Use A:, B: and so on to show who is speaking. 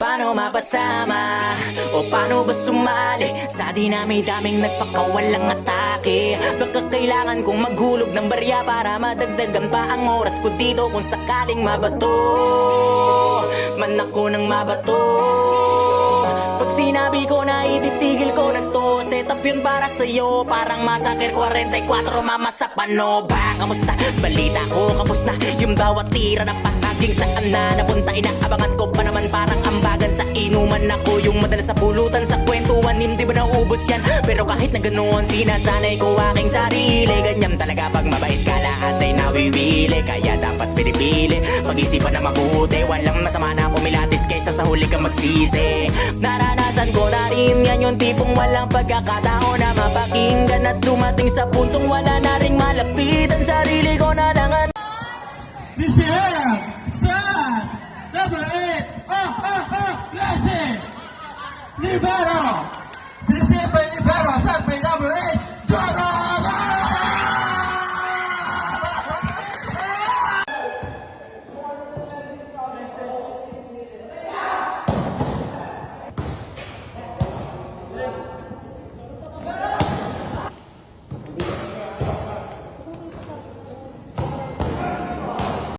A: paano mapasama? O paano ba sumali sa dinami-daming nagpakawalang atake? Baka kailangan kong maghulog ng barya para madagdagan pa ang oras ko dito kung sakaling mabato man ako ng mabato. Pag sinabi ko na ititigil ko na to, set up yun para sa'yo, parang Massacre 44, mama sa pano ba? Kamusta? Balita ko, kapos na yung bawat tira na pahaging saan na napunta. Inaabangan ko pa naman parang ambagan sa inuman. Ako yung madalas na pulutan sa kwentuhan, hindi ba naubos yan? Pero kahit na ganoon, sinasanay ko aking sarili. Ganyan talaga pag mabait ka, lahat ay nawiwili. Kaya dapat pinipili, pag-isipan na mabuti. Walang masama na kumilatis kaysa sa huli kang magsisi. Naranasan ko na rin yan, yung tipong walang pagkakataon na mapakinggan at dumating sa puntong wala na ring malapitan. Sarili ko na lang ang
B: This year, son, number 8, Blessing, Libera!